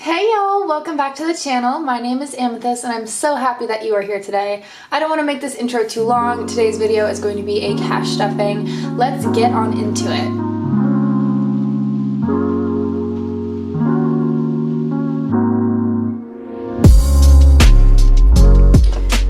Hey y'all, welcome back to the channel. My name is Amethyst and I'm so happy that you are here today. I don't want to make this intro too long. Today's video is going to be a cash stuffing. Let's get on into it.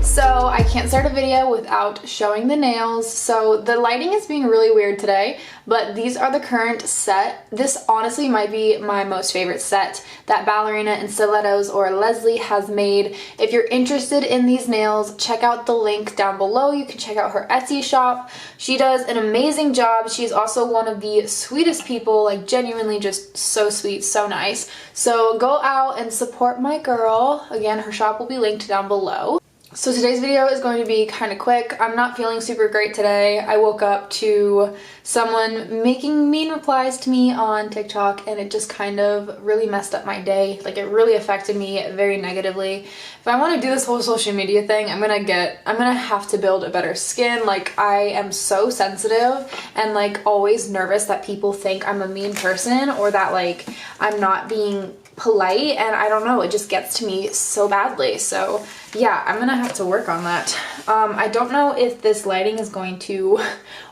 So I can't start a video without showing the nails. So the lighting is being really weird today, but these are the current set. This honestly might be my most favorite set that Ballerina and Stilettos or Leslie has made. If you're interested in these nails, check out the link down below. You can check out her Etsy shop. She does an amazing job. She's also one of the sweetest people, like genuinely just so sweet, so nice. So go out and support my girl. Again, her shop will be linked down below. So today's video is going to be kind of quick. I'm not feeling super great today. I woke up to someone making mean replies to me on TikTok and it just kind of really messed up my day. Like it really affected me very negatively. If I want to do this whole social media thing, I'm gonna have to build a better skin. Like I am so sensitive and like always nervous that people think I'm a mean person or that like I'm not being polite, and I don't know, it just gets to me so badly. So yeah, I'm gonna have to work on that. I don't know if this lighting is going to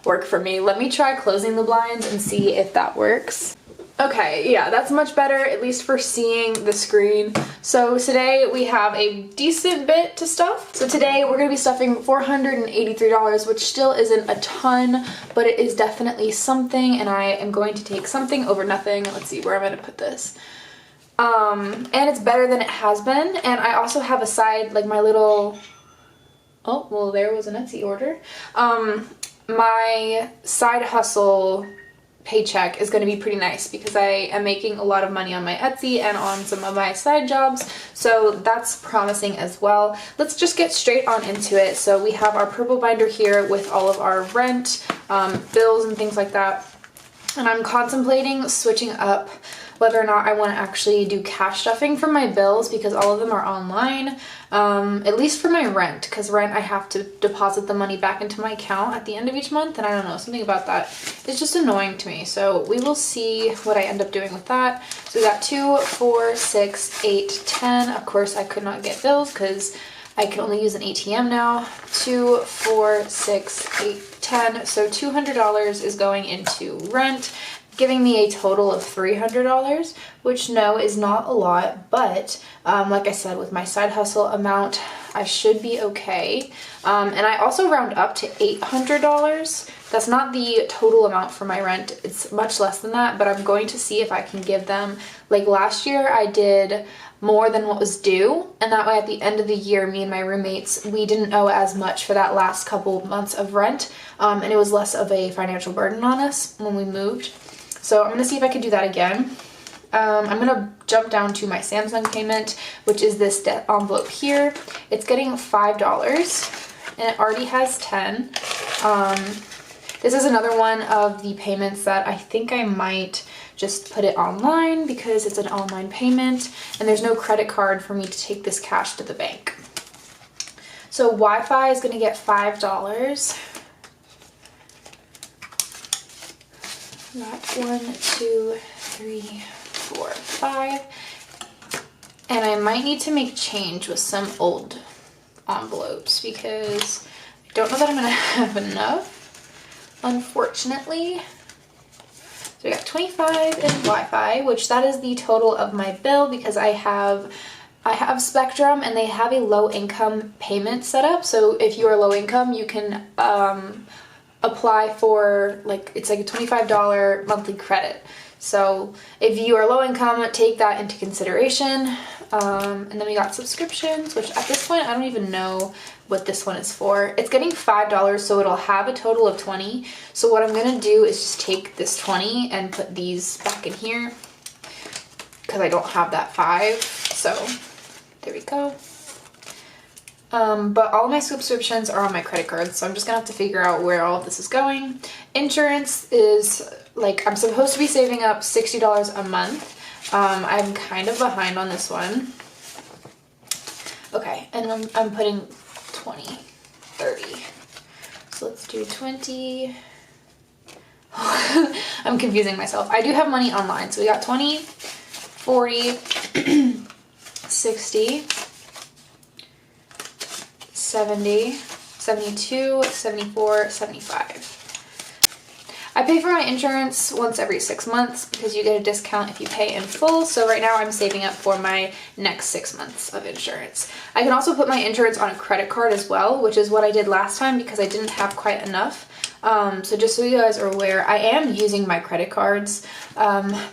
work for me. Let me try closing the blinds and see if that works. Okay, yeah, that's much better, at least for seeing the screen. So today we have a decent bit to stuff. So today we're gonna be stuffing $483, which still isn't a ton, but it is definitely something, and I am going to take something over nothing. Let's see where I'm gonna put this. And it's better than it has been, and I also have a side, like my little, oh, well there was an Etsy order. My side hustle paycheck is going to be pretty nice because I am making a lot of money on my Etsy and on some of my side jobs, so that's promising as well. Let's just get straight on into it. So we have our purple binder here with all of our rent, bills and things like that, and I'm contemplating switching up whether or not I want to actually do cash stuffing for my bills because all of them are online, at least for my rent, because rent I have to deposit the money back into my account at the end of each month, and I don't know, something about that is just annoying to me. So we will see what I end up doing with that. So we got 2, 4, 6, 8, 10. Of course I could not get bills because I can only use an ATM now. 2, 4, 6, 8, 10. So $200 is going into rent, giving me a total of $300, which no is not a lot, but like I said, with my side hustle amount, I should be okay. And I also round up to $800. That's not the total amount for my rent. It's much less than that, but I'm going to see if I can give them, like last year I did more than what was due, and that way at the end of the year, me and my roommates, we didn't owe as much for that last couple months of rent, and it was less of a financial burden on us when we moved. So I'm going to see if I can do that again. I'm going to jump down to my Samsung payment, which is this debt envelope here. It's getting $5 and it already has 10. This is another one of the payments that I think I might just put it online because it's an online payment and there's no credit card for me to take this cash to the bank. So Wi-Fi is going to get $5. Got 1, 2, 3, 4, 5. And I might need to make change with some old envelopes because I don't know that I'm going to have enough, unfortunately. So we got 25 in Wi-Fi, which that is the total of my bill because I have Spectrum and they have a low income payment set up. So if you are low income, you can apply for it's like a $25 monthly credit. So if you are low income, take that into consideration. And then we got subscriptions, which at this point I don't even know what this one is for. It's getting $5, so it'll have a total of 20. So what I'm gonna do is just take this 20 and put these back in here because I don't have that 5. So there we go. But all of my subscriptions are on my credit card, so I'm just gonna have to figure out where all of this is going. Insurance is, like, I'm supposed to be saving up $60 a month. I'm kind of behind on this one. Okay, and I'm putting 20, 30. So let's do 20. I'm confusing myself. I do have money online, so we got 20, 40, 60, 70, 72, 74, 75. I pay for my insurance once every 6 months because you get a discount if you pay in full. So right now I'm saving up for my next 6 months of insurance. I can also put my insurance on a credit card as well, which is what I did last time because I didn't have quite enough. So just so you guys are aware, I am using my credit cards.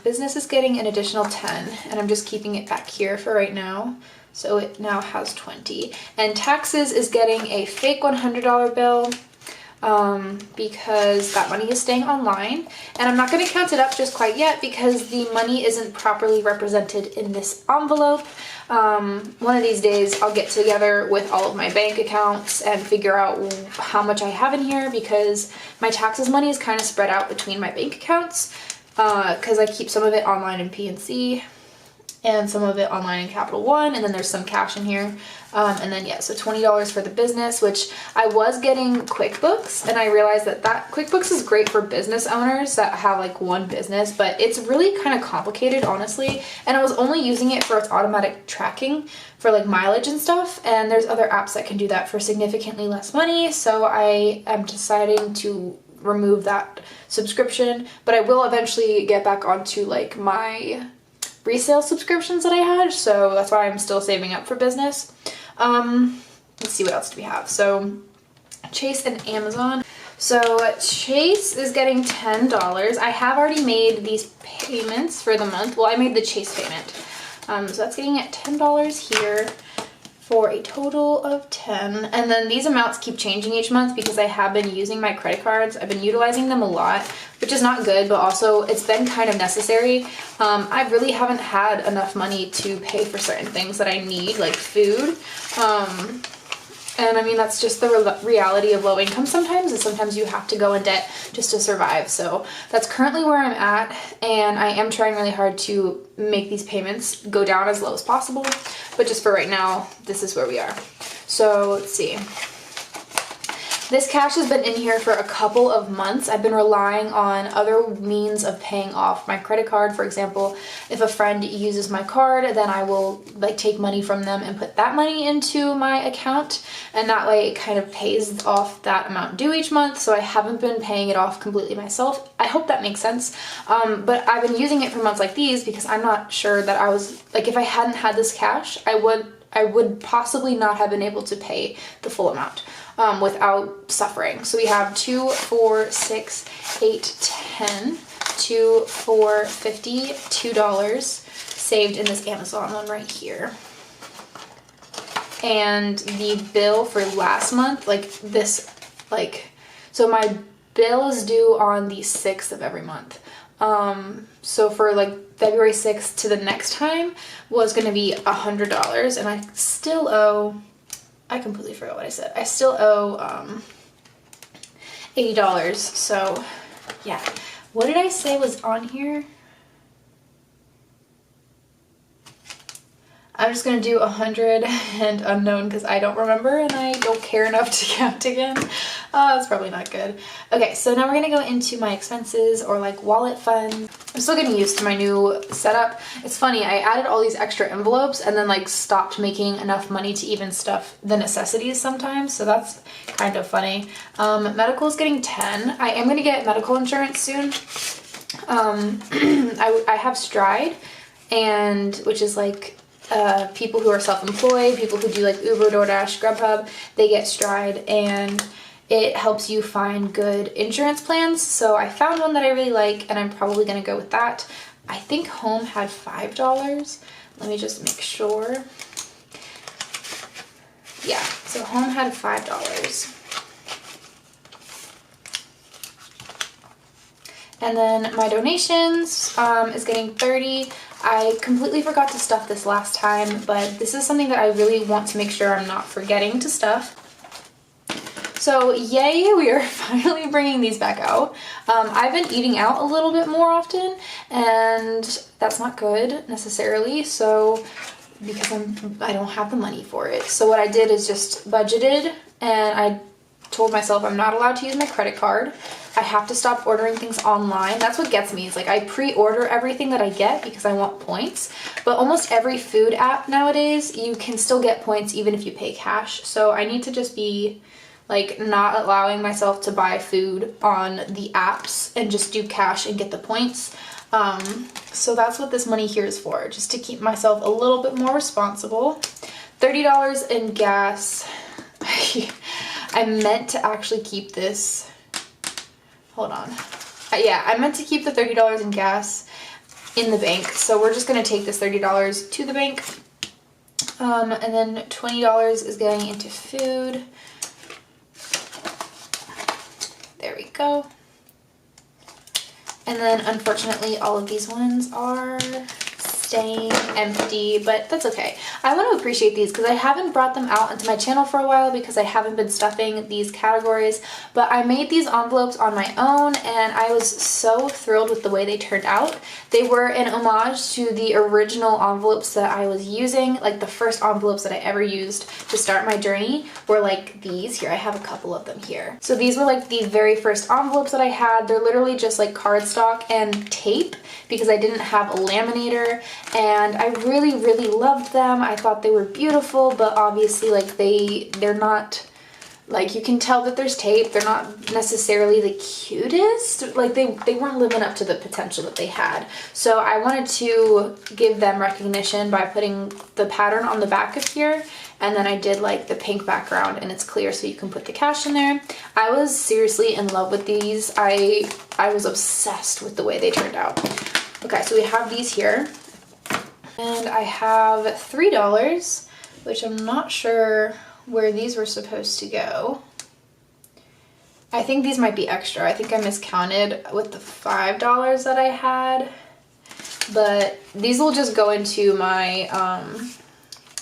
Business is getting an additional 10 and I'm just keeping it back here for right now. So it now has 20. And taxes is getting a fake $100 bill. Because that money is staying online, and I'm not going to count it up just quite yet because the money isn't properly represented in this envelope. One of these days I'll get together with all of my bank accounts and figure out how much I have in here because my taxes money is kind of spread out between my bank accounts because I keep some of it online in PNC and some of it online in Capital One, and then there's some cash in here. And then yeah, so $20 for the business, which I was getting QuickBooks, and I realized that QuickBooks is great for business owners that have like one business, but it's really kind of complicated, honestly. And I was only using it for its automatic tracking for like mileage and stuff, and there's other apps that can do that for significantly less money. So I am deciding to remove that subscription, but I will eventually get back onto like my resale subscriptions that I had, so that's why I'm still saving up for business. Let's see, what else do we have? So Chase and Amazon. So Chase is getting $10. I have already made these payments for the month. Well, I made the Chase payment. So that's getting at $10 here for a total of 10. And then these amounts keep changing each month because I have been using my credit cards. I've been utilizing them a lot, which is not good, but also it's been kind of necessary. I really haven't had enough money to pay for certain things that I need, like food. And I mean, that's just the reality of low income sometimes, and sometimes you have to go in debt just to survive. So that's currently where I'm at, and I am trying really hard to make these payments go down as low as possible. But just for right now, this is where we are. So let's see. This cash has been in here for a couple of months. I've been relying on other means of paying off my credit card. For example, if a friend uses my card, then I will like take money from them and put that money into my account, and that way it kind of pays off that amount due each month. So I haven't been paying it off completely myself. I hope that makes sense. But I've been using it for months like these because I'm not sure that I was like, if I hadn't had this cash, I would possibly not have been able to pay the full amount without suffering. So we have 2, 4, 6, 8, 10, 2, 4, 50, $2 saved in this Amazon one right here. And the bill for last month, like this, like, so my bill is due on the 6th of every month. So for like February 6th to the next time was going to be $100, and I still owe, I completely forgot what I said. I still owe $80. So yeah, what did I say was on here? I'm just gonna do 100 and unknown because I don't remember and I don't care enough to count again. That's probably not good. Okay, so now we're gonna go into my expenses or like wallet fund. I'm still getting used to my new setup. It's funny, I added all these extra envelopes and then like stopped making enough money to even stuff the necessities sometimes, so that's kind of funny. Medical is getting 10. I am gonna get medical insurance soon. I have Stride, and which is like people who are self-employed, people who do like Uber, DoorDash, Grubhub, they get Stride, and it helps you find good insurance plans. So I found one that I really like, and I'm probably gonna go with that. I think Home had $5. Let me just make sure. Yeah, so Home had $5. And then my donations is getting 30. I completely forgot to stuff this last time, but this is something that I really want to make sure I'm not forgetting to stuff. So yay, we are finally bringing these back out. I've been eating out a little bit more often, and that's not good necessarily, so because I don't have the money for it. So what I did is just budgeted, and I told myself I'm not allowed to use my credit card. I have to stop ordering things online. That's what gets me. It's like I pre-order everything that I get because I want points. But almost every food app nowadays, you can still get points even if you pay cash. So I need to just be like not allowing myself to buy food on the apps and just do cash and get the points. So that's what this money here is for, just to keep myself a little bit more responsible. $30 in gas. I meant to actually keep this. Hold on. Yeah, I meant to keep the $30 in gas in the bank. So we're just going to take this $30 to the bank. And then $20 is going into food. There we go. And then unfortunately all of these ones are staying empty, but that's okay. I want to appreciate these because I haven't brought them out into my channel for a while because I haven't been stuffing these categories, but I made these envelopes on my own and I was so thrilled with the way they turned out. They were an homage to the original envelopes that I was using, like the first envelopes that I ever used to start my journey were like these. Here, I have a couple of them here. So these were like the very first envelopes that I had. They're literally just like cardstock and tape because I didn't have a laminator, and I really, really loved them. I thought they were beautiful, but obviously like they're not, like you can tell that there's tape. They're not necessarily the cutest. Like they weren't living up to the potential that they had. So I wanted to give them recognition by putting the pattern on the back of here. And then I did like the pink background and it's clear so you can put the cash in there. I was seriously in love with these. I was obsessed with the way they turned out. Okay, so we have these here. And I have $3, which I'm not sure where these were supposed to go. I think these might be extra. I think I miscounted with the $5 that I had. But these will just go into my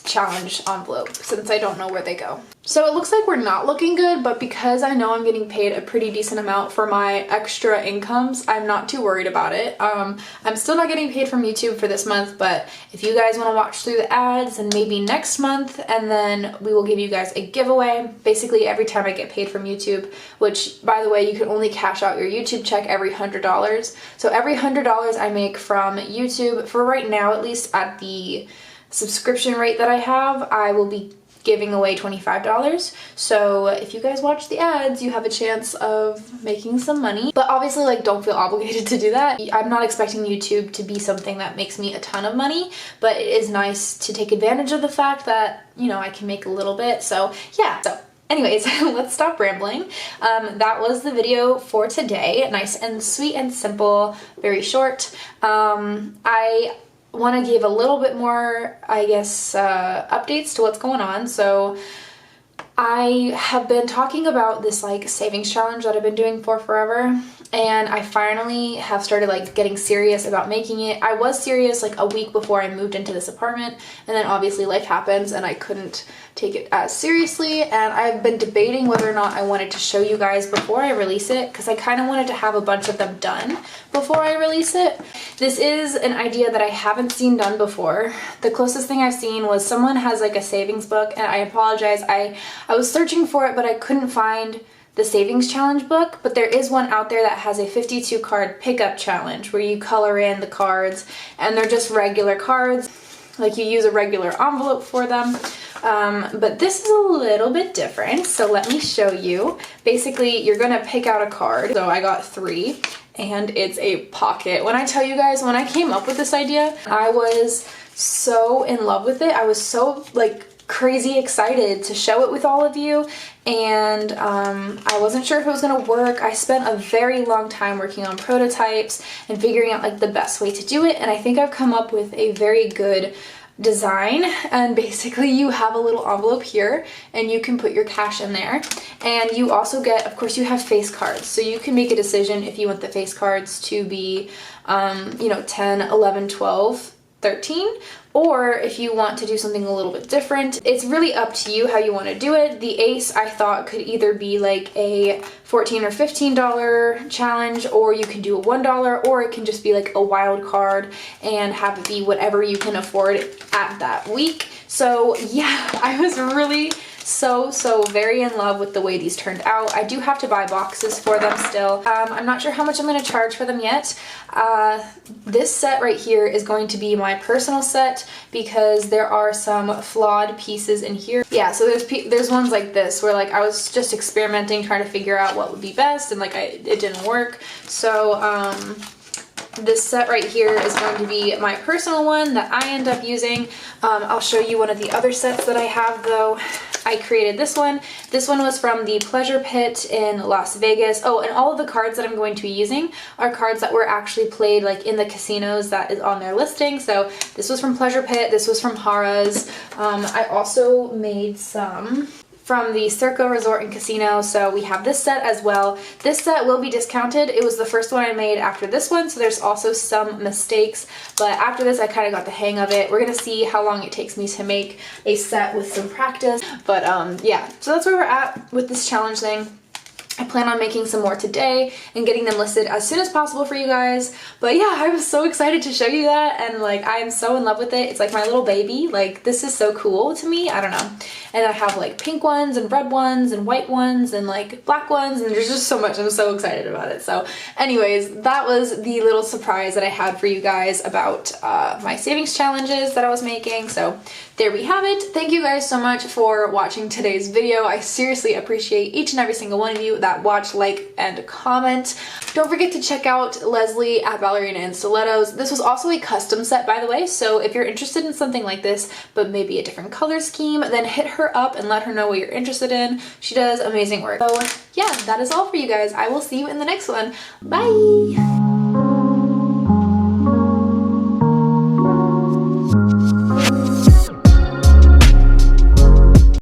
challenge envelope since I don't know where they go. So it looks like we're not looking good, but because I know I'm getting paid a pretty decent amount for my extra incomes, I'm not too worried about it. I'm still not getting paid from YouTube for this month, but if you guys want to watch through the ads, and maybe next month, and then we will give you guys a giveaway basically every time I get paid from YouTube, which by the way, you can only cash out your YouTube check every $100. So every $100 I make from YouTube, for right now at least at the subscription rate that I have, I will be giving away $25. So if you guys watch the ads, you have a chance of making some money. But obviously, like, don't feel obligated to do that. I'm not expecting YouTube to be something that makes me a ton of money, but it is nice to take advantage of the fact that, you know, I can make a little bit. So yeah, so anyways, let's stop rambling. That was the video for today. Nice and sweet and simple, very short. I want to give a little bit more, I guess, updates to what's going on. So I have been talking about this like savings challenge that I've been doing for forever, and I finally have started like getting serious about making it. I was serious like a week before I moved into this apartment, and then obviously life happens and I couldn't take it as seriously, and I've been debating whether or not I wanted to show you guys before I release it, because I kind of wanted to have a bunch of them done before I release it. This is an idea that I haven't seen done before. The closest thing I've seen was someone has like a savings book, and I apologize, I was searching for it, but I couldn't find the savings challenge book, but there is one out there that has a 52 card pickup challenge where you color in the cards and they're just regular cards, like you use a regular envelope for them. But this is a little bit different, so let me show you. Basically, you're gonna pick out a card. So I got 3, and it's a pocket. When I tell you guys, when I came up with this idea, I was so in love with it. I was so like crazy excited to show it with all of you, and I wasn't sure if it was gonna work. I spent a very long time working on prototypes and figuring out like the best way to do it, and I think I've come up with a very good design. And basically you have a little envelope here and you can put your cash in there, and you also get, of course, you have face cards, so you can make a decision if you want the face cards to be you know, 10, 11, 12, 13, or if you want to do something a little bit different. It's really up to you how you want to do it. The ace, I thought, could either be like a $14 or $15 challenge, or you can do a $1, or it can just be like a wild card and have it be whatever you can afford at that week. So yeah, I was really so very in love with the way these turned out. I do have to buy boxes for them still. I'm not sure how much I'm going to charge for them yet. This set right here is going to be my personal set because there are some flawed pieces in here. Yeah, so there's ones like this where like I was just experimenting, trying to figure out what would be best, and like it didn't work. So this set right here is going to be my personal one that I end up using. I'll show you one of the other sets that I have though. I created this one. This one was from the Pleasure Pit in Las Vegas. Oh, and all of the cards that I'm going to be using are cards that were actually played like in the casinos that is on their listing. So this was from Pleasure Pit, this was from Hara's. I also made some from the Circo Resort and Casino, so we have this set as well. This set will be discounted. It was the first one I made after this one, so there's also some mistakes, but after this I kind of got the hang of it. We're gonna see how long it takes me to make a set with some practice, but yeah, so that's where we're at with this challenge thing. I plan on making some more today and getting them listed as soon as possible for you guys. But yeah, I was so excited to show you that, and like I am so in love with it. It's like my little baby. Like this is so cool to me. I don't know. And I have like pink ones and red ones and white ones and like black ones, and there's just so much. I'm so excited about it. So anyways, that was the little surprise that I had for you guys about my savings challenges that I was making. So there we have it. Thank you guys so much for watching today's video. I seriously appreciate each and every single one of you that watch, like, and comment. Don't forget to check out Leslie at Ballerina and Stilettos. This was also a custom set, by the way, so if you're interested in something like this, but maybe a different color scheme, then hit her up and let her know what you're interested in. She does amazing work. So yeah, that is all for you guys. I will see you in the next one. Bye!